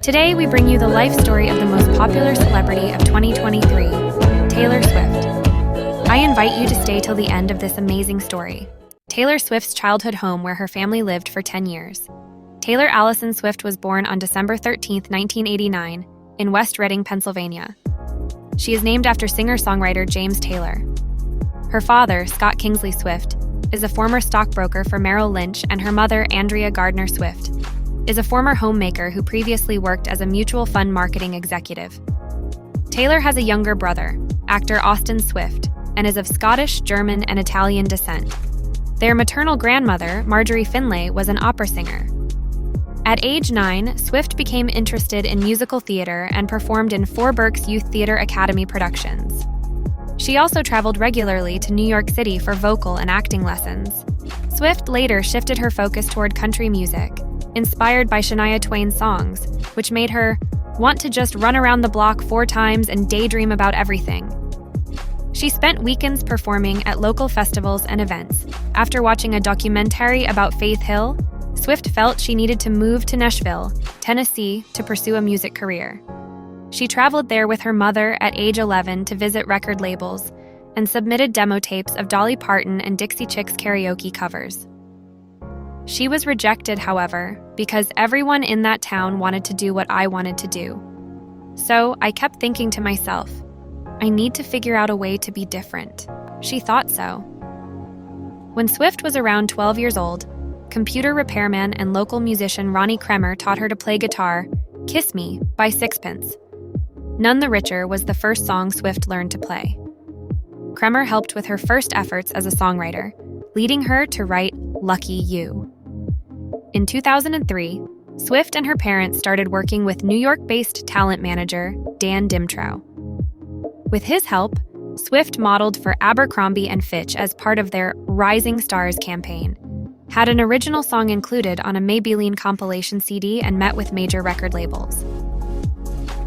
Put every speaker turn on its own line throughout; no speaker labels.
Today, we bring you the life story of the most popular celebrity of 2023, Taylor Swift. I invite you to stay till the end of this amazing story. Taylor Swift's childhood home where her family lived for 10 years. Taylor Allison Swift was born on December 13, 1989, in West Reading, Pennsylvania. She is named after singer-songwriter James Taylor. Her father, Scott Kingsley Swift, is a former stockbroker for Merrill Lynch, and her mother, Andrea Gardner Swift, is a former homemaker who previously worked as a mutual fund marketing executive. Taylor has a younger brother, actor Austin Swift, and is of Scottish, German, and Italian descent. Their maternal grandmother, Marjorie Finlay, was an opera singer. At age 9, Swift became interested in musical theater and performed in 4 Berks Youth Theater Academy productions. She also traveled regularly to New York City for vocal and acting lessons. Swift later shifted her focus toward country music, inspired by Shania Twain's songs, which made her want to just run around the block 4 times and daydream about everything. She spent weekends performing at local festivals and events. After watching a documentary about Faith Hill, Swift felt she needed to move to Nashville, Tennessee, to pursue a music career. She traveled there with her mother at age 11 to visit record labels and submitted demo tapes of Dolly Parton and Dixie Chicks karaoke covers. She was rejected, however, because everyone in that town wanted to do what I wanted to do. So I kept thinking to myself, I need to figure out a way to be different. She thought so. When Swift was around 12 years old, computer repairman and local musician Ronnie Kremer taught her to play guitar, Kiss Me by Sixpence. None the Richer was the first song Swift learned to play. Kremer helped with her first efforts as a songwriter, leading her to write Lucky You. In 2003, Swift and her parents started working with New York-based talent manager Dan Dimtrow. With his help, Swift modeled for Abercrombie & Fitch as part of their Rising Stars campaign, had an original song included on a Maybelline compilation CD, and met with major record labels.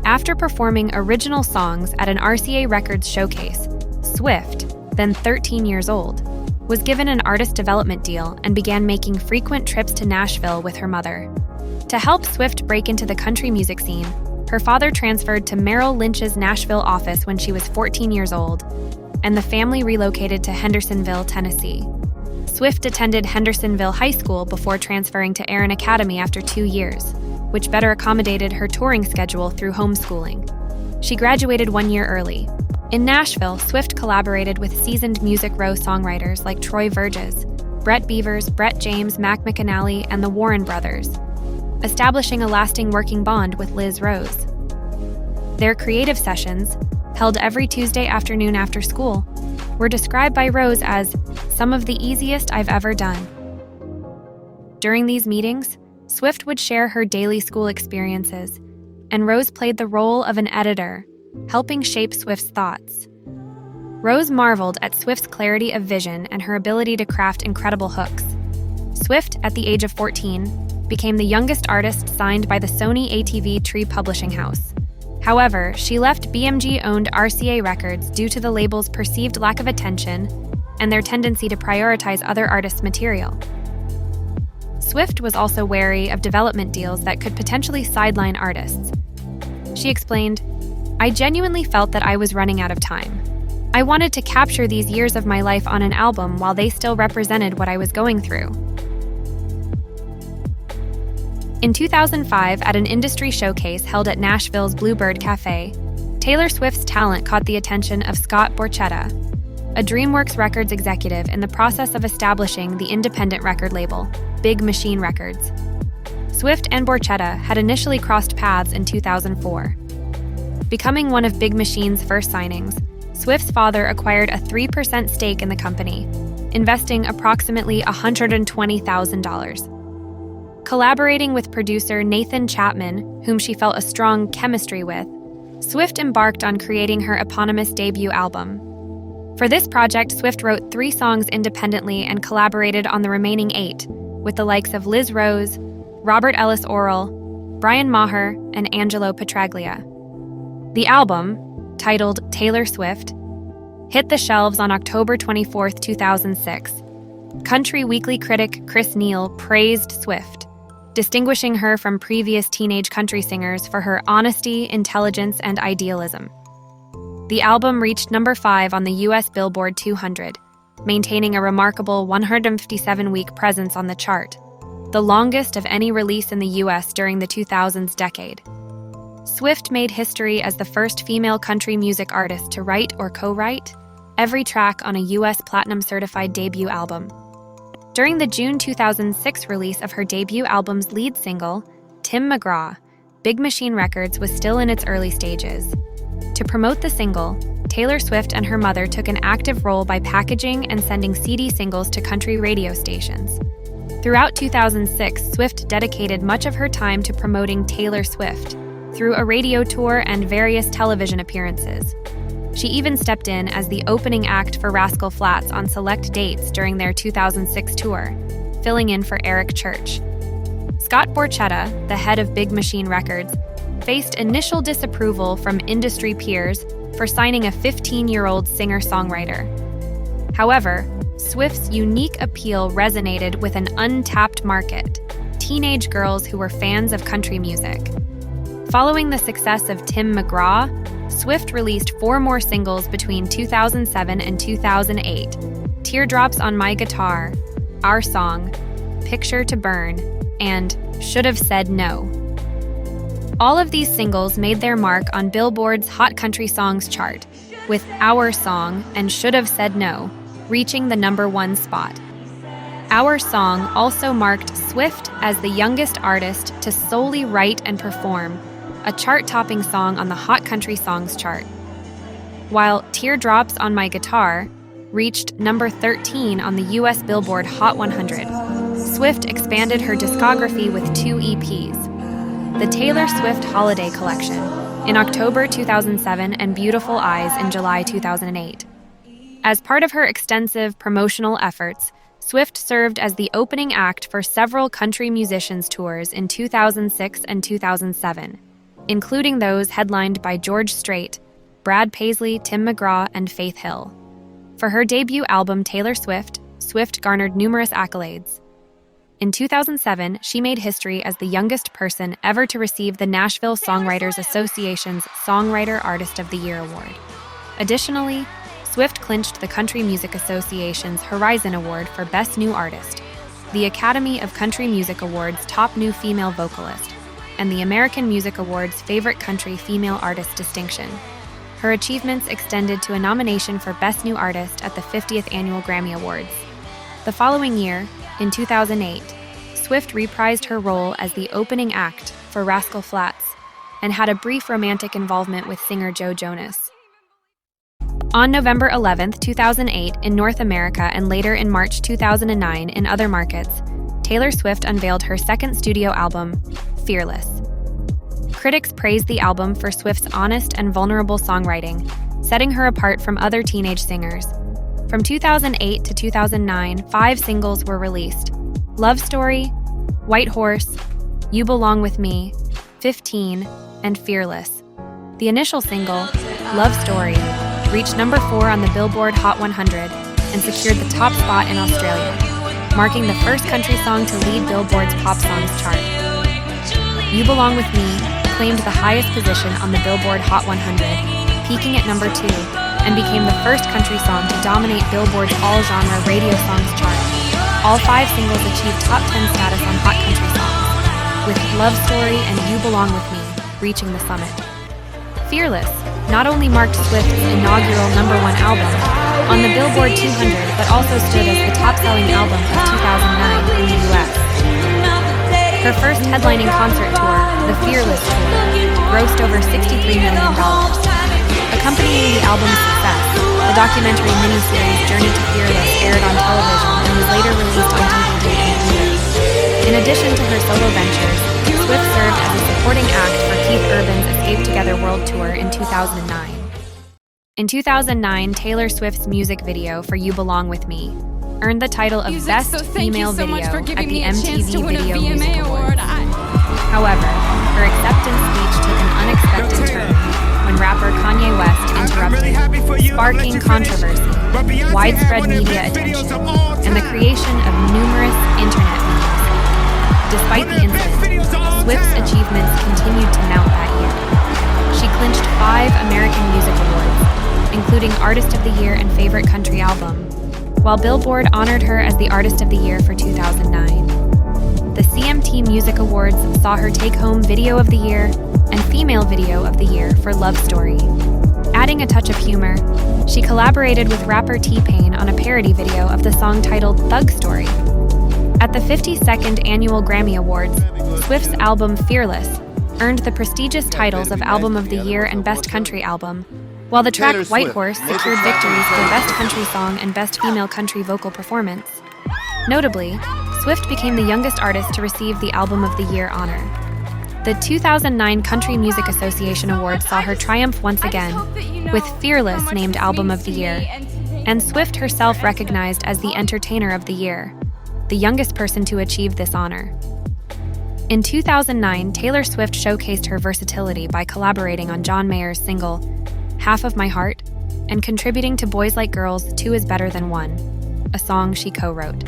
After performing original songs at an RCA Records showcase, Swift, then 13 years old, was given an artist development deal and began making frequent trips to Nashville with her mother. To help Swift break into the country music scene, her father transferred to Merrill Lynch's Nashville office when she was 14 years old, and the family relocated to Hendersonville, Tennessee. Swift attended Hendersonville High School before transferring to Aaron Academy after 2 years, which better accommodated her touring schedule through homeschooling. She graduated 1 year early. In Nashville, Swift collaborated with seasoned Music Row songwriters like Troy Verges, Brett Beavers, Brett James, Mac McAnally, and the Warren Brothers, establishing a lasting working bond with Liz Rose. Their creative sessions, held every Tuesday afternoon after school, were described by Rose as some of the easiest I've ever done. During these meetings, Swift would share her daily school experiences, and Rose played the role of an editor, helping shape Swift's thoughts. Rose marveled at Swift's clarity of vision and her ability to craft incredible hooks. Swift, at the age of 14, became the youngest artist signed by the Sony ATV Tree publishing house. However, she left BMG-owned RCA Records due to the label's perceived lack of attention and their tendency to prioritize other artists' material. Swift was also wary of development deals that could potentially sideline artists. She explained, I genuinely felt that I was running out of time. I wanted to capture these years of my life on an album while they still represented what I was going through. In 2005, at an industry showcase held at Nashville's Bluebird Cafe, Taylor Swift's talent caught the attention of Scott Borchetta, a DreamWorks Records executive in the process of establishing the independent record label, Big Machine Records. Swift and Borchetta had initially crossed paths in 2004. Becoming one of Big Machine's first signings, Swift's father acquired a 3% stake in the company, investing approximately $120,000. Collaborating with producer Nathan Chapman, whom she felt a strong chemistry with, Swift embarked on creating her eponymous debut album. For this project, Swift wrote 3 songs independently and collaborated on the remaining 8, with the likes of Liz Rose, Robert Ellis Orrell, Brian Maher, and Angelo Petraglia. The album, titled Taylor Swift, hit the shelves on October 24, 2006. Country Weekly critic Chris Neal praised Swift, distinguishing her from previous teenage country singers for her honesty, intelligence, and idealism. The album reached number 5 on the U.S. Billboard 200, maintaining a remarkable 157-week presence on the chart, the longest of any release in the U.S. during the 2000s decade. Swift made history as the first female country music artist to write or co-write every track on a U.S. Platinum-certified debut album. During the June 2006 release of her debut album's lead single, Tim McGraw, Big Machine Records was still in its early stages. To promote the single, Taylor Swift and her mother took an active role by packaging and sending CD singles to country radio stations. Throughout 2006, Swift dedicated much of her time to promoting Taylor Swift through a radio tour and various television appearances. She even stepped in as the opening act for Rascal Flatts on select dates during their 2006 tour, filling in for Eric Church. Scott Borchetta, the head of Big Machine Records, faced initial disapproval from industry peers for signing a 15-year-old singer-songwriter. However, Swift's unique appeal resonated with an untapped market, teenage girls who were fans of country music. Following the success of Tim McGraw, Swift released 4 more singles between 2007 and 2008: Teardrops on My Guitar, Our Song, Picture to Burn, and Should Have Said No. All of these singles made their mark on Billboard's Hot Country Songs chart, with Our Song and Should Have Said No reaching the number 1 spot. Our Song also marked Swift as the youngest artist to solely write and perform a chart-topping song on the Hot Country Songs chart. While Teardrops on My Guitar reached number 13 on the U.S. Billboard Hot 100, Swift expanded her discography with 2 EPs: the Taylor Swift Holiday Collection in October 2007 and Beautiful Eyes in July 2008. As part of her extensive promotional efforts, Swift served as the opening act for several country musicians' tours in 2006 and 2007, including those headlined by George Strait, Brad Paisley, Tim McGraw, and Faith Hill. For her debut album Taylor Swift, Swift garnered numerous accolades. In 2007, she made history as the youngest person ever to receive the Nashville Songwriters Association's Songwriter Artist of the Year award. Additionally, Swift clinched the Country Music Association's Horizon Award for Best New Artist, the Academy of Country Music Awards' Top New Female Vocalist, and the American Music Awards' Favorite Country Female Artist distinction. Her achievements extended to a nomination for Best New Artist at the 50th Annual Grammy Awards. The following year, in 2008, Swift reprised her role as the opening act for Rascal Flatts and had a brief romantic involvement with singer Joe Jonas. On November 11, 2008, in North America and later in March 2009 in other markets, Taylor Swift unveiled her second studio album, Fearless. Critics praised the album for Swift's honest and vulnerable songwriting, setting her apart from other teenage singers. From 2008 to 2009, 5 singles were released: Love Story, White Horse, You Belong With Me, 15, and Fearless. The initial single, Love Story, reached number 4 on the Billboard Hot 100 and secured the top spot in Australia, marking the first country song to lead Billboard's Pop Songs chart. You Belong With Me claimed the highest position on the Billboard Hot 100, peaking at number 2, and became the first country song to dominate Billboard's all-genre radio songs chart. All 5 singles achieved top 10 status on Hot Country Songs, with Love Story and You Belong With Me reaching the summit. Fearless not only marked Swift's inaugural number 1 album on the Billboard 200, but also stood as the top-selling album of 2009 in the U.S. Her first headlining concert tour, the Fearless Tour, grossed over $63 million. Accompanying the album's success, the documentary miniseries Journey to Fearless aired on television and was later released on DVD and Blu-ray. In addition to her solo ventures, Swift served as a supporting act for Keith Urban's Escape Together World Tour in 2009. In 2009, Taylor Swift's music video for You Belong With Me earned the title of Best Female Video at the MTV Video Music Awards. However, her acceptance speech took an unexpected turn when rapper Kanye West interrupted, sparking controversy, widespread media attention, and the creation of numerous internet memes. Despite the incident, Swift's achievements continued to mount that year. She clinched 5 American Music Awards, including Artist of the Year and Favorite Country Album, while Billboard honored her as the Artist of the Year for 2009. The CMT Music Awards saw her take home Video of the Year and Female Video of the Year for Love Story. Adding a touch of humor, she collaborated with rapper T-Pain on a parody video of the song titled Thug Story. At the 52nd Annual Grammy Awards, Swift's album Fearless earned the prestigious titles of Album of the Year and Best Country Album, while the track White Horse secured victories for Best Country Song and Best Female Country Vocal Performance. Notably, Swift became the youngest artist to receive the Album of the Year honor. The 2009 Country Music Association Awards saw her triumph once again, with Fearless named Album of the Year, and Swift herself recognized as the Entertainer of the Year, the youngest person to achieve this honor. In 2009, Taylor Swift showcased her versatility by collaborating on John Mayer's single, Half of My Heart, and contributing to Boys Like Girls' 2 is Better Than 1, a song she co-wrote.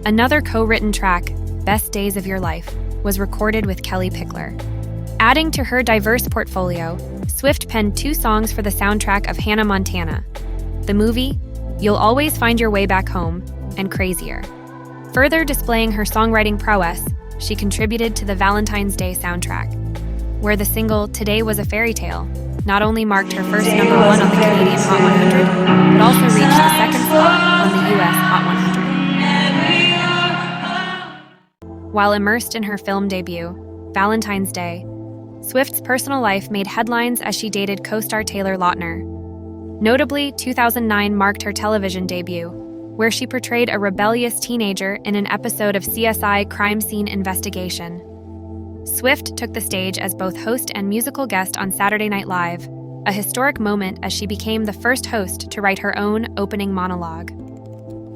Another co-written track, Best Days of Your Life, was recorded with Kelly Pickler. Adding to her diverse portfolio, Swift penned 2 songs for the soundtrack of Hannah Montana, the movie You'll Always Find Your Way Back Home, and Crazier. Further displaying her songwriting prowess, she contributed to the Valentine's Day soundtrack, where the single Today Was a Fairy Tale not only marked her first #1 on the Canadian Hot 100, but also reached the 2nd spot on the US Hot 100. While immersed in her film debut, Valentine's Day, Swift's personal life made headlines as she dated co-star Taylor Lautner. Notably, 2009 marked her television debut, where she portrayed a rebellious teenager in an episode of CSI Crime Scene Investigation. Swift took the stage as both host and musical guest on Saturday Night Live, a historic moment as she became the first host to write her own opening monologue.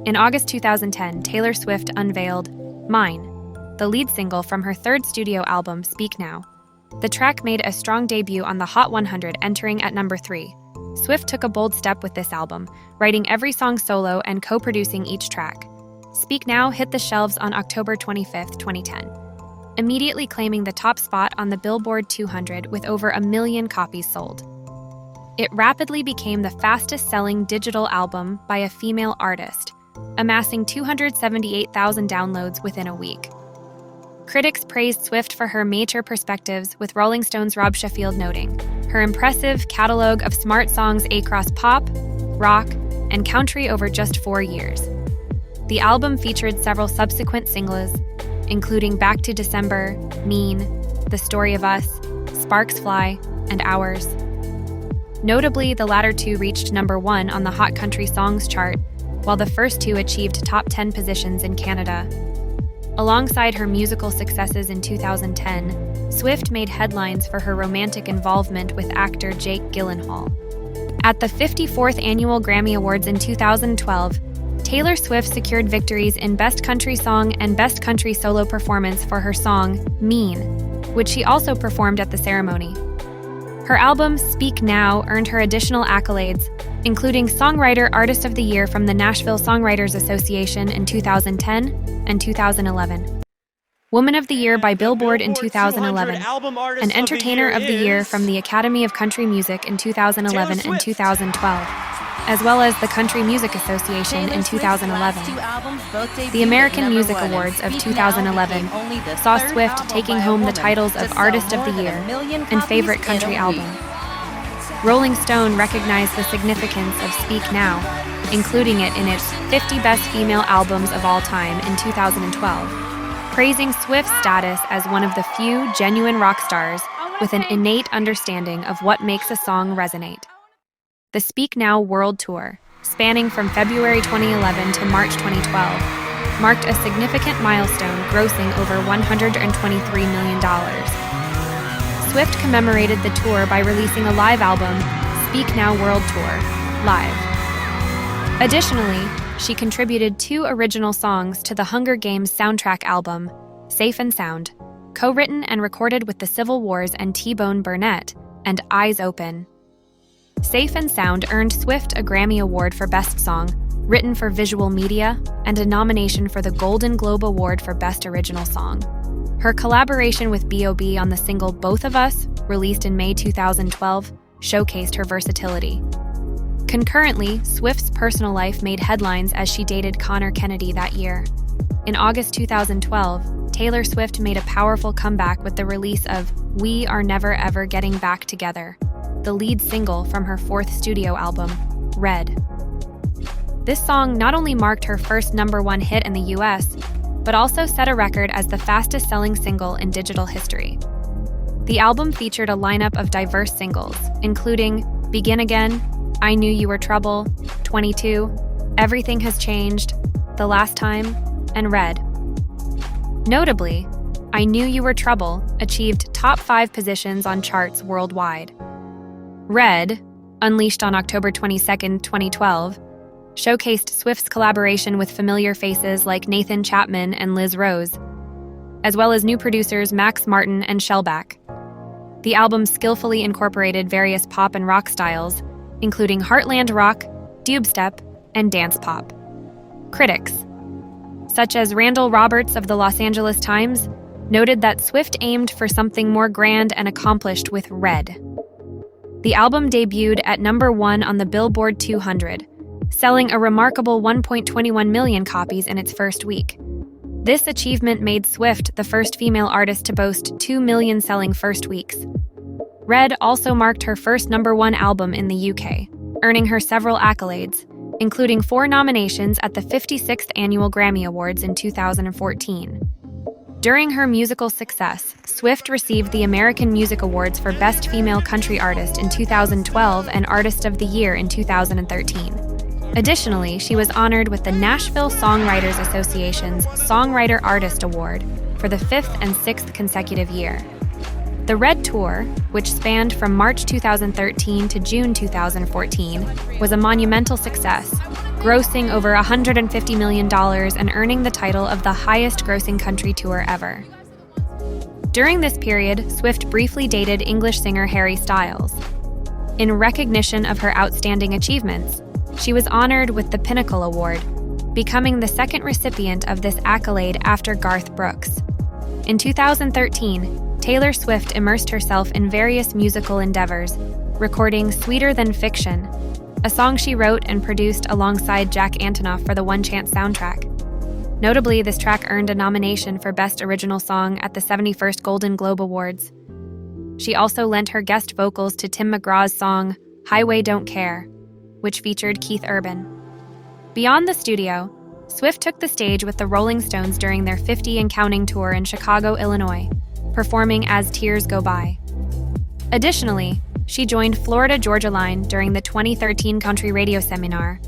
In August 2010, Taylor Swift unveiled Mine, the lead single from her 3rd studio album, Speak Now. The track made a strong debut on the Hot 100, entering at number 3. Swift took a bold step with this album, writing every song solo and co-producing each track. Speak Now hit the shelves on October 25, 2010, immediately claiming the top spot on the Billboard 200 with over 1 million copies sold. It rapidly became the fastest-selling digital album by a female artist, amassing 278,000 downloads within a week. Critics praised Swift for her mature perspectives, with Rolling Stone's Rob Sheffield noting her impressive catalog of smart songs across pop, rock, and country over just 4 years. The album featured several subsequent singles, including Back to December, Mean, The Story of Us, Sparks Fly, and Hours. Notably, the latter 2 reached #1 on the Hot Country Songs chart, while the first 2 achieved top 10 positions in Canada. Alongside her musical successes in 2010, Swift made headlines for her romantic involvement with actor Jake Gyllenhaal. At the 54th Annual Grammy Awards in 2012, Taylor Swift secured victories in Best Country Song and Best Country Solo Performance for her song, Mean, which she also performed at the ceremony. Her album, Speak Now, earned her additional accolades, including Songwriter Artist of the Year from the Nashville Songwriters Association in 2010 and 2011. Woman of the Year by Billboard in 2011, and Entertainer of the Year from the Academy of Country Music in 2011 and 2012, as well as the Country Music Association in 2011. The American Music Awards of 2011 saw Swift taking home the titles of Artist of the Year and Favorite Country Album. Rolling Stone recognized the significance of Speak Now, including it in its 50 Best Female Albums of All Time in 2012, praising Swift's status as one of the few genuine rock stars with an innate understanding of what makes a song resonate. The Speak Now World Tour, spanning from February 2011 to March 2012, marked a significant milestone, grossing over $123 million. Swift commemorated the tour by releasing a live album, Speak Now World Tour, Live. Additionally, she contributed 2 original songs to the Hunger Games soundtrack album, Safe and Sound, co-written and recorded with the Civil Wars and T-Bone Burnett, and Eyes Open. Safe and Sound earned Swift a Grammy Award for Best Song, written for visual media, and a nomination for the Golden Globe Award for Best Original Song. Her collaboration with B.O.B. on the single Both of Us, released in May 2012, showcased her versatility. Concurrently, Swift's personal life made headlines as she dated Connor Kennedy that year. In August 2012, Taylor Swift made a powerful comeback with the release of We Are Never Ever Getting Back Together, the lead single from her fourth studio album, Red. This song not only marked her first #1 hit in the US, but also set a record as the fastest-selling single in digital history. The album featured a lineup of diverse singles, including Begin Again, I Knew You Were Trouble, 22, Everything Has Changed, The Last Time, and Red. Notably, I Knew You Were Trouble achieved top 5 positions on charts worldwide. Red, unleashed on October 22, 2012, showcased Swift's collaboration with familiar faces like Nathan Chapman and Liz Rose, as well as new producers Max Martin and Shellback. The album skillfully incorporated various pop and rock styles, including heartland rock, dubstep, and dance pop. Critics, such as Randall Roberts of the Los Angeles Times, noted that Swift aimed for something more grand and accomplished with Red. The album debuted at #1 on the Billboard 200, selling a remarkable 1.21 million copies in its first week. This achievement made Swift the first female artist to boast 2 million selling first weeks. Red also marked her first #1 album in the UK, earning her several accolades, including 4 nominations at the 56th Annual Grammy Awards in 2014. During her musical success, Swift received the American Music Awards for Best Female Country Artist in 2012 and Artist of the Year in 2013. Additionally, she was honored with the Nashville Songwriters Association's Songwriter Artist Award for the 5th and 6th consecutive year. The Red Tour, which spanned from March 2013 to June 2014, was a monumental success, grossing over $150 million and earning the title of the highest-grossing country tour ever. During this period, Swift briefly dated English singer Harry Styles. In recognition of her outstanding achievements, she was honored with the Pinnacle Award, becoming the second recipient of this accolade after Garth Brooks. In 2013, Taylor Swift immersed herself in various musical endeavors, recording Sweeter Than Fiction, a song she wrote and produced alongside Jack Antonoff for the One Chance soundtrack. Notably, this track earned a nomination for Best Original Song at the 71st Golden Globe Awards. She also lent her guest vocals to Tim McGraw's song Highway Don't Care, which featured Keith Urban. Beyond the studio, Swift took the stage with the Rolling Stones during their 50 and Counting tour in Chicago, Illinois, performing As Tears Go By. Additionally, she joined Florida Georgia Line during the 2013 Country Radio Seminar,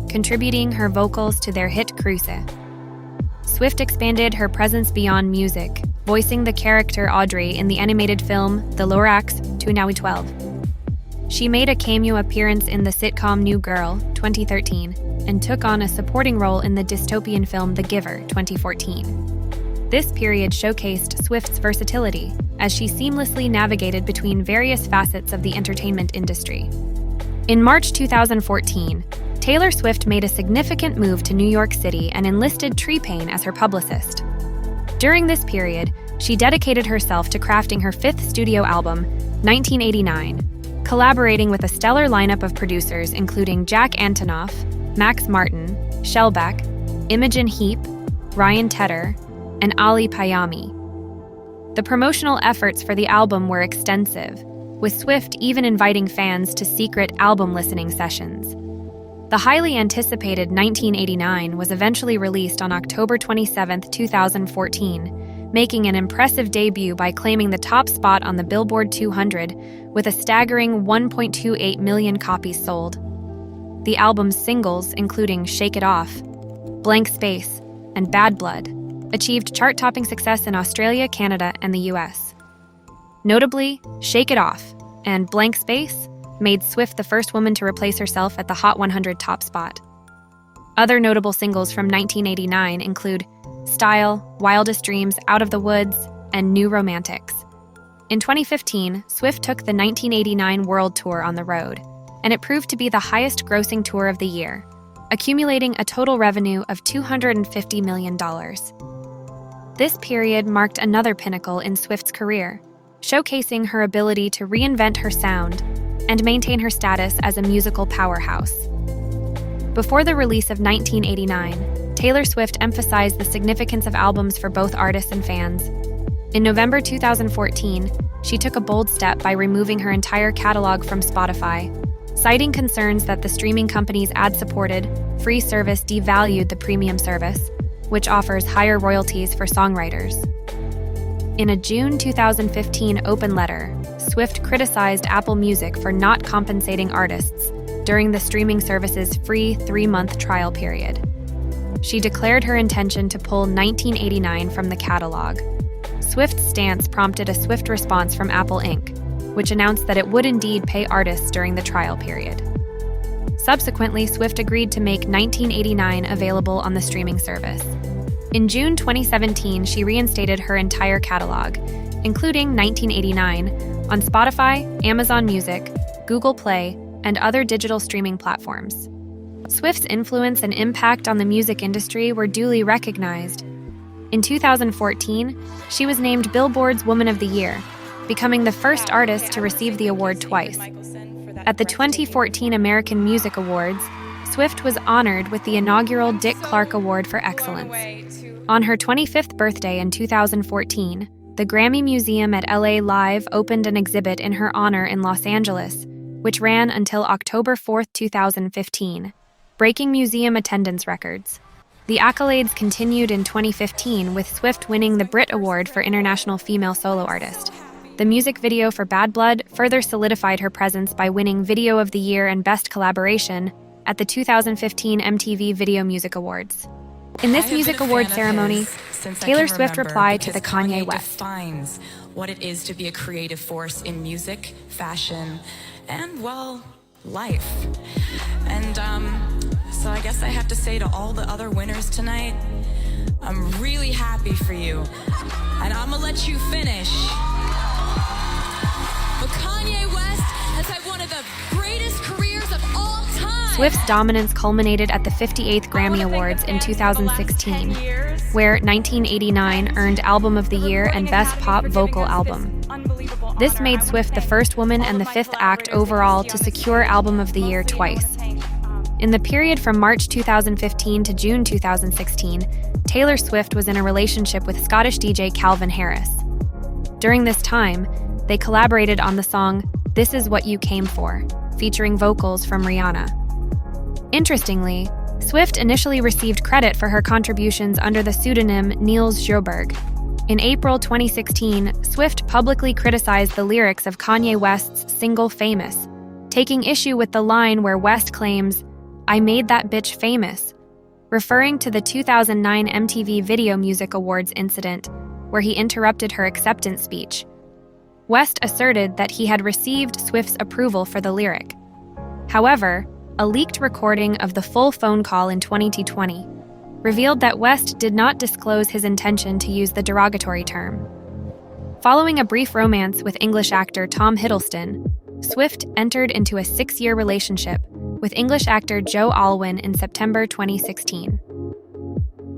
contributing her vocals to their hit Cruise. Swift expanded her presence beyond music, voicing the character Audrey in the animated film The Lorax to Now 12. She made a cameo appearance in the sitcom New Girl, 2013, and took on a supporting role in the dystopian film The Giver, 2014. This period showcased Swift's versatility, as she seamlessly navigated between various facets of the entertainment industry. In March 2014, Taylor Swift made a significant move to New York City and enlisted T-Pain as her publicist. During this period, she dedicated herself to crafting her 5th studio album, 1989, collaborating with a stellar lineup of producers including Jack Antonoff, Max Martin, Shellback, Imogen Heap, Ryan Tedder, and Ali Payami. The promotional efforts for the album were extensive, with Swift even inviting fans to secret album listening sessions. The highly anticipated 1989 was eventually released on October 27, 2014, making an impressive debut by claiming the top spot on the Billboard 200 with a staggering 1.28 million copies sold. The album's singles, including Shake It Off, Blank Space, and Bad Blood, achieved chart-topping success in Australia, Canada, and the US. Notably, Shake It Off and Blank Space made Swift the first woman to replace herself at the Hot 100 top spot. Other notable singles from 1989 include Style, Wildest Dreams, Out of the Woods, and New Romantics. In 2015, Swift took the 1989 World Tour on the road, and it proved to be the highest-grossing tour of the year, accumulating a total revenue of $250 million. This period marked another pinnacle in Swift's career, showcasing her ability to reinvent her sound and maintain her status as a musical powerhouse. Before the release of 1989, Taylor Swift emphasized the significance of albums for both artists and fans. In November 2014, she took a bold step by removing her entire catalog from Spotify, citing concerns that the streaming company's ad-supported, free service devalued the premium service, which offers higher royalties for songwriters. In a June 2015 open letter, Swift criticized Apple Music for not compensating artists during the streaming service's free 3-month trial period. She declared her intention to pull 1989 from the catalog. Swift's stance prompted a swift response from Apple Inc., which announced that it would indeed pay artists during the trial period. Subsequently, Swift agreed to make 1989 available on the streaming service. In June 2017, she reinstated her entire catalog, including 1989, on Spotify, Amazon Music, Google Play, and other digital streaming platforms. Swift's influence and impact on the music industry were duly recognized. In 2014, she was named Billboard's Woman of the Year, becoming the first artist to receive the award twice. At the 2014 American Music Awards, Swift was honored with the inaugural Dick Clark Award for Excellence. On her 25th birthday in 2014, the Grammy Museum at LA Live opened an exhibit in her honor in Los Angeles, which ran until October 4, 2015, breaking museum attendance records. The accolades continued in 2015, with Swift winning the Brit Award for International Female Solo Artist. The music video for Bad Blood further solidified her presence by winning Video of the Year and Best Collaboration at the 2015 MTV Video Music Awards. In this music award ceremony, Taylor Swift replied to the Kanye West.
Defines what it is to be a creative force in music, fashion, and, well, life. And so I guess I have to say to all the other winners tonight, I'm really happy for you. And I'm gonna let you finish. But Kanye West has had one of the greatest careers of all time.
Swift's dominance culminated at the 58th Grammy Awards in 2016, where 1989 earned Album of the Year and Best Pop Vocal Album. This made Swift the first woman and the fifth act overall to secure Album of the Year twice. In the period from March 2015 to June 2016, Taylor Swift was in a relationship with Scottish DJ Calvin Harris. During this time, they collaborated on the song This Is What You Came For, featuring vocals from Rihanna. Interestingly, Swift initially received credit for her contributions under the pseudonym Niels Sjoberg. In April 2016, Swift publicly criticized the lyrics of Kanye West's single Famous, taking issue with the line where West claims, "I made that bitch famous," referring to the 2009 MTV Video Music Awards incident where he interrupted her acceptance speech. West asserted that he had received Swift's approval for the lyric. However, a leaked recording of the full phone call in 2020 revealed that West did not disclose his intention to use the derogatory term. Following a brief romance with English actor Tom Hiddleston, Swift entered into a 6-year relationship with English actor Joe Alwyn in September 2016.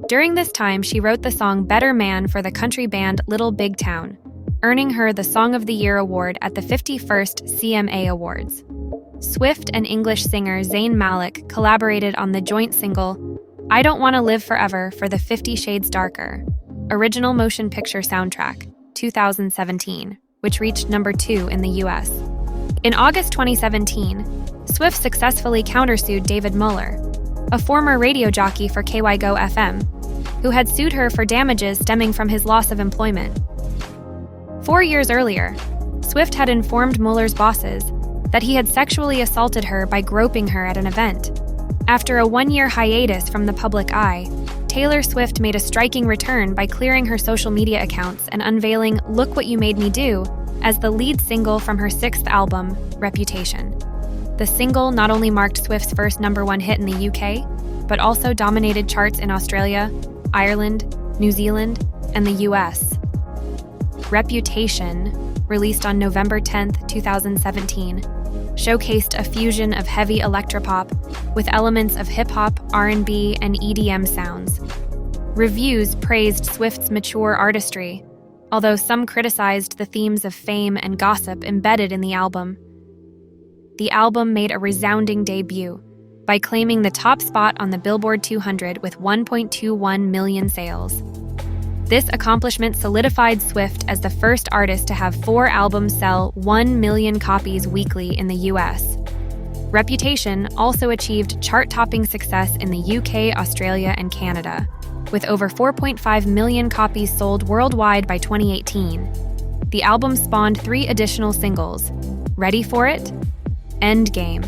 During this time, she wrote the song Better Man for the country band Little Big Town, earning her the Song of the Year award at the 51st CMA Awards. Swift and English singer Zayn Malik collaborated on the joint single I Don't Want to Live Forever for the 50 Shades Darker original motion picture soundtrack, 2017, which reached number 2 in the US. In August 2017, Swift successfully countersued David Muller, a former radio jockey for KYGO FM, who had sued her for damages stemming from his loss of employment. 4 years earlier, Swift had informed Muller's bosses that he had sexually assaulted her by groping her at an event. After a 1-year hiatus from the public eye, Taylor Swift made a striking return by clearing her social media accounts and unveiling Look What You Made Me Do as the lead single from her 6th album, Reputation. The single not only marked Swift's first #1 hit in the UK, but also dominated charts in Australia, Ireland, New Zealand, and the US. Reputation, released on November 10, 2017, showcased a fusion of heavy electropop with elements of hip-hop, R&B, and EDM sounds. Reviews praised Swift's mature artistry, although some criticized the themes of fame and gossip embedded in the album. The album made a resounding debut by claiming the top spot on the Billboard 200 with 1.21 million sales. This accomplishment solidified Swift as the first artist to have 4 albums sell 1 million copies weekly in the US. Reputation also achieved chart-topping success in the UK, Australia, and Canada, with over 4.5 million copies sold worldwide by 2018. The album spawned 3 additional singles: Ready for It, Endgame,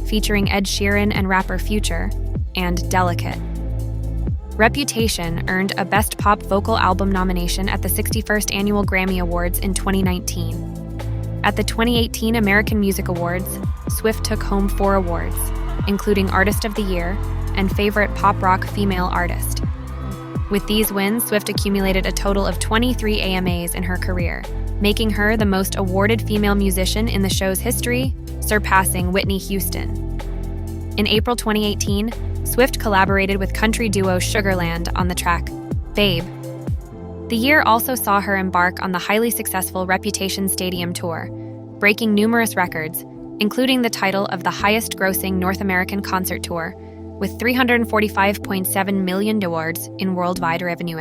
featuring Ed Sheeran and rapper Future, and Delicate. Reputation earned a Best Pop Vocal Album nomination at the 61st Annual Grammy Awards in 2019. At the 2018 American Music Awards, Swift took home 4 awards, including Artist of the Year and Favorite Pop Rock Female Artist. With these wins, Swift accumulated a total of 23 AMAs in her career, making her the most awarded female musician in the show's history, surpassing Whitney Houston. In April 2018, Swift collaborated with country duo Sugarland on the track Babe. The year also saw her embark on the highly successful Reputation Stadium Tour, breaking numerous records, including the title of the highest-grossing North American concert tour, with $345.7 million in worldwide revenue.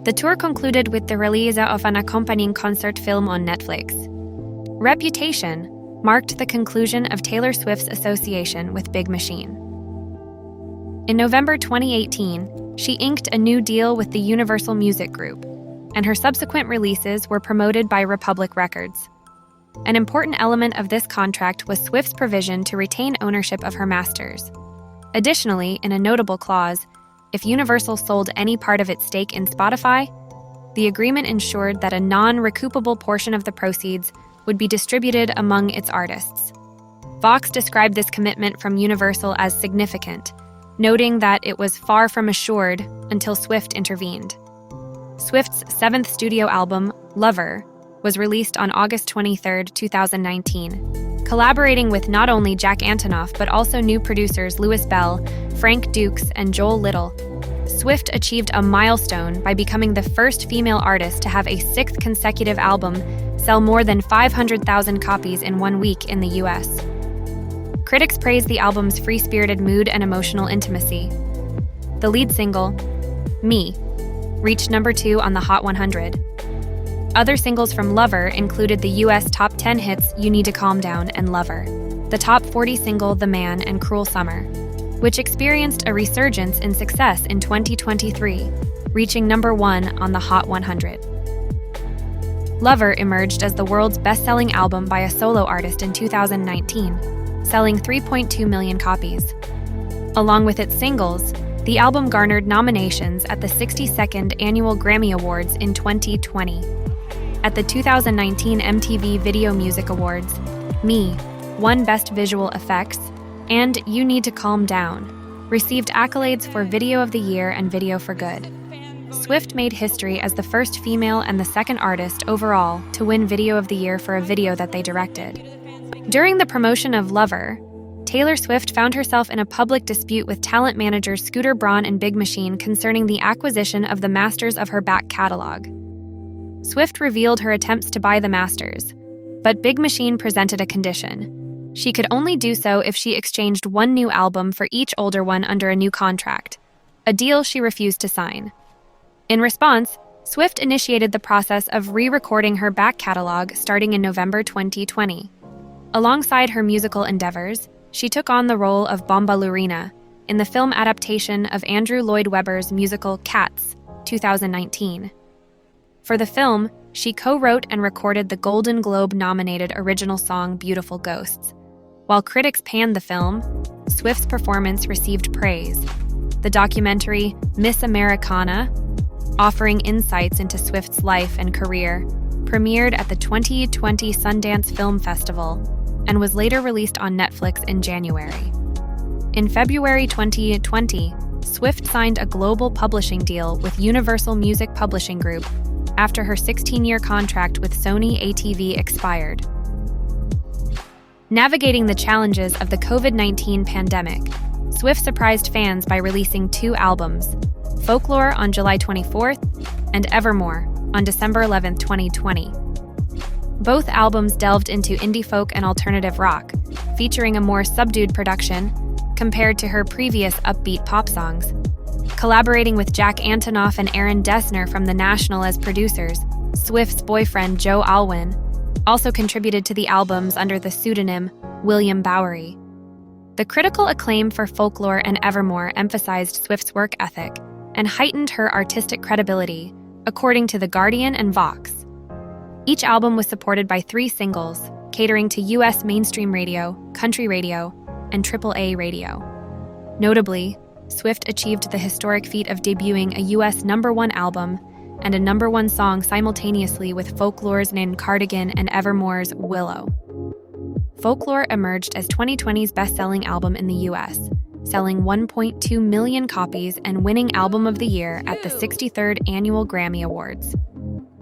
The tour concluded with the release of an accompanying concert film on Netflix. Reputation marked the conclusion of Taylor Swift's association with Big Machine. In November 2018, she inked a new deal with the Universal Music Group, and her subsequent releases were promoted by Republic Records. An important element of this contract was Swift's provision to retain ownership of her masters. Additionally, in a notable clause, if Universal sold any part of its stake in Spotify, the agreement ensured that a non-recoupable portion of the proceeds would be distributed among its artists. Vox described this commitment from Universal as significant, noting that it was far from assured until Swift intervened. Swift's 7th studio album, Lover, was released on August 23, 2019, collaborating with not only Jack Antonoff but also new producers Louis Bell, Frank Dukes, and Joel Little. Swift achieved a milestone by becoming the first female artist to have a 6th consecutive album sell more than 500,000 copies in 1 week in the US. Critics praised the album's free-spirited mood and emotional intimacy. The lead single, Me, reached number 2 on the Hot 100. Other singles from Lover included the US top 10 hits You Need to Calm Down and Lover, the top 40 single The Man and Cruel Summer, which experienced a resurgence in success in 2023, reaching number 1 on the Hot 100. Lover emerged as the world's best-selling album by a solo artist in 2019, selling 3.2 million copies. Along with its singles, the album garnered nominations at the 62nd Annual Grammy Awards in 2020. At the 2019 MTV Video Music Awards, Me won Best Visual Effects, and You Need to Calm Down received accolades for Video of the Year and Video for Good. Swift made history as the first female and the second artist overall to win Video of the Year for a video that they directed. During the promotion of Lover, Taylor Swift found herself in a public dispute with talent managers Scooter Braun and Big Machine concerning the acquisition of the masters of her back catalog. Swift revealed her attempts to buy the masters, but Big Machine presented a condition. She could only do so if she exchanged one new album for each older one under a new contract, a deal she refused to sign. In response, Swift initiated the process of re-recording her back catalog starting in November 2020. Alongside her musical endeavors, she took on the role of Bombalurina in the film adaptation of Andrew Lloyd Webber's musical Cats, 2019. For the film, she co-wrote and recorded the Golden Globe-nominated original song Beautiful Ghosts. While critics panned the film, Swift's performance received praise. The documentary Miss Americana, offering insights into Swift's life and career, premiered at the 2020 Sundance Film Festival and was later released on Netflix in January. In February 2020, Swift signed a global publishing deal with Universal Music Publishing Group after her 16-year contract with Sony ATV expired. Navigating the challenges of the COVID-19 pandemic, Swift surprised fans by releasing 2 albums. Folklore on July 24th, and Evermore on December 11, 2020. Both albums delved into indie folk and alternative rock, featuring a more subdued production compared to her previous upbeat pop songs. Collaborating with Jack Antonoff and Aaron Dessner from The National as producers, Swift's boyfriend Joe Alwyn also contributed to the albums under the pseudonym William Bowery. The critical acclaim for Folklore and Evermore emphasized Swift's work ethic and heightened her artistic credibility, according to The Guardian and Vox. Each album was supported by 3 singles, catering to U.S. mainstream radio, country radio, and AAA radio. Notably, Swift achieved the historic feat of debuting a U.S. #1 album and a #1 song simultaneously with Folklore's In Cardigan and Evermore's Willow. Folklore emerged as 2020's best-selling album in the U.S., selling 1.2 million copies and winning Album of the Year at the 63rd Annual Grammy Awards.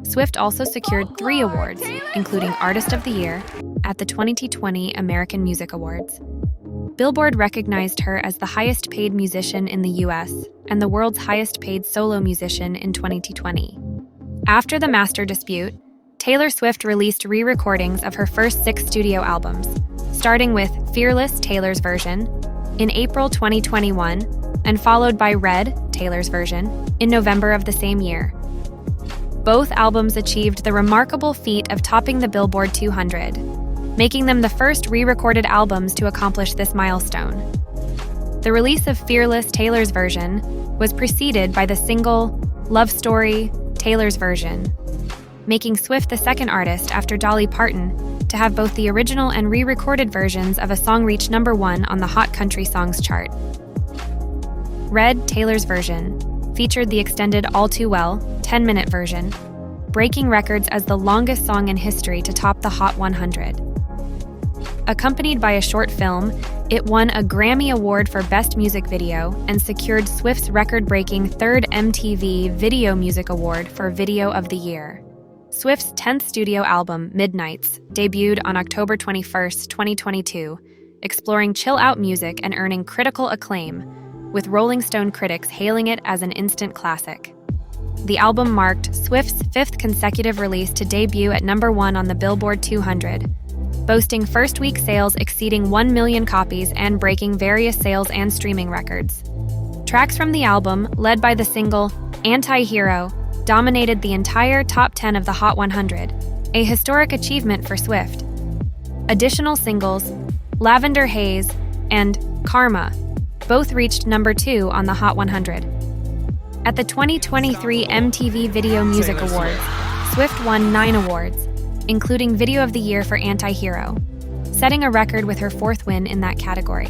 Swift also secured 3 awards, including Artist of the Year, at the 2020 American Music Awards. Billboard recognized her as the highest-paid musician in the U.S. and the world's highest-paid solo musician in 2020. After the master dispute, Taylor Swift released re-recordings of her first 6 studio albums, starting with Fearless, Taylor's version, in April 2021, and followed by Red, Taylor's version, in November of the same year. Both albums achieved the remarkable feat of topping the Billboard 200, making them the first re-recorded albums to accomplish this milestone. The release of Fearless, Taylor's version, was preceded by the single Love Story, Taylor's version, making Swift the second artist after Dolly Parton to have both the original and re-recorded versions of a song reach #1 on the Hot Country Songs chart. Red, Taylor's version, featured the extended All Too Well, 10-minute version, breaking records as the longest song in history to top the Hot 100. Accompanied by a short film, it won a Grammy Award for Best Music Video and secured Swift's record-breaking 3rd MTV Video Music Award for Video of the Year. Swift's 10th studio album, Midnights, debuted on October 21, 2022, exploring chill-out music and earning critical acclaim, with Rolling Stone critics hailing it as an instant classic. The album marked Swift's 5th consecutive release to debut at #1 on the Billboard 200, boasting first-week sales exceeding 1 million copies and breaking various sales and streaming records. Tracks from the album, led by the single Anti-Hero, dominated the entire top 10 of the Hot 100, a historic achievement for Swift. Additional singles, Lavender Haze and Karma, both reached #2 on the Hot 100. At the 2023 MTV Video Music Awards, Swift won 9 awards, including Video of the Year for Anti-Hero, setting a record with her 4th win in that category.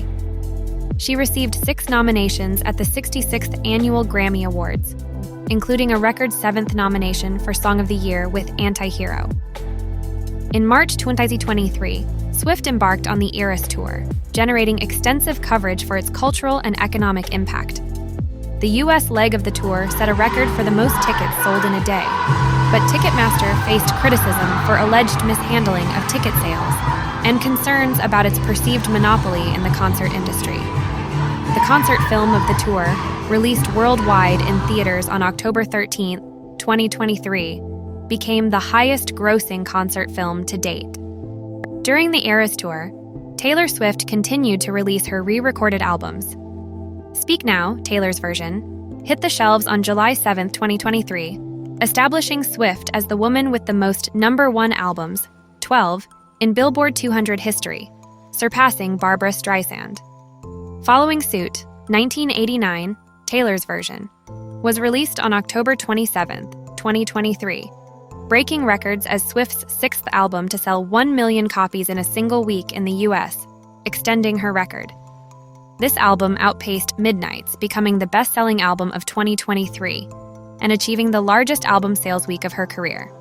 She received 6 nominations at the 66th Annual Grammy Awards, including a record 7th nomination for Song of the Year with Anti-Hero. In March 2023, Swift embarked on the Eras Tour, generating extensive coverage for its cultural and economic impact. The U.S. leg of the tour set a record for the most tickets sold in a day, but Ticketmaster faced criticism for alleged mishandling of ticket sales and concerns about its perceived monopoly in the concert industry. The concert film of the tour, released worldwide in theaters on October 13, 2023, became the highest-grossing concert film to date. During the Eras Tour, Taylor Swift continued to release her re-recorded albums. Speak Now, Taylor's version, hit the shelves on July 7, 2023, establishing Swift as the woman with the most #1 albums, 12, in Billboard 200 history, surpassing Barbra Streisand. Following suit, 1989, Taylor's version, was released on October 27, 2023, breaking records as Swift's 6th album to sell 1 million copies in a single week in the US, extending her record. This album outpaced Midnights, becoming the best-selling album of 2023 and achieving the largest album sales week of her career.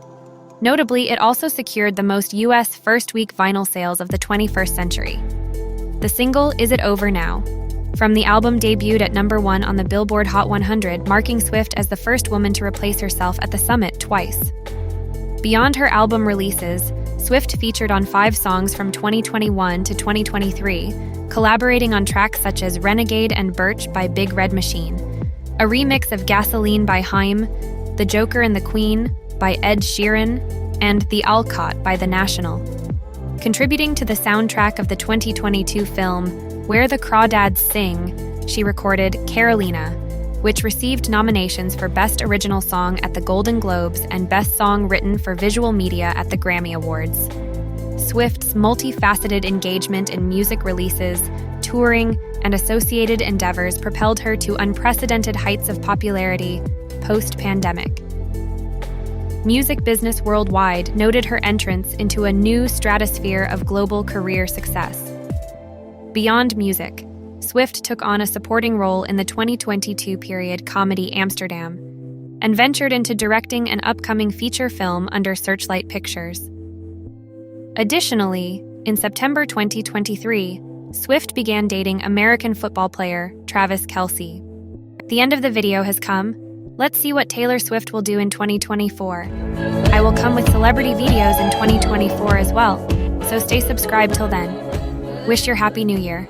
Notably, it also secured the most US first-week vinyl sales of the 21st century. The single Is It Over Now? From the album debuted at #1 on the Billboard Hot 100, marking Swift as the first woman to replace herself at the summit twice. Beyond her album releases, Swift featured on 5 songs from 2021 to 2023, collaborating on tracks such as Renegade and Birch by Big Red Machine. a remix of Gasoline by Haim, The Joker and the Queen by Ed Sheeran, and The Alcott by The National. Contributing to the soundtrack of the 2022 film Where the Crawdads Sing, she recorded Carolina, which received nominations for Best Original Song at the Golden Globes and Best Song Written for Visual Media at the Grammy Awards. Swift's multifaceted engagement in music releases, touring, and associated endeavors propelled her to unprecedented heights of popularity post-pandemic. Music business worldwide noted her entrance into a new stratosphere of global career success. Beyond music, Swift took on a supporting role in the 2022 period comedy Amsterdam and ventured into directing an upcoming feature film under Searchlight Pictures. Additionally, in September 2023, Swift began dating American football player Travis Kelce. The end of the video has come. Let's see what Taylor Swift will do in 2024. I will come with celebrity videos in 2024 as well, so stay subscribed till then. Wish your Happy New Year.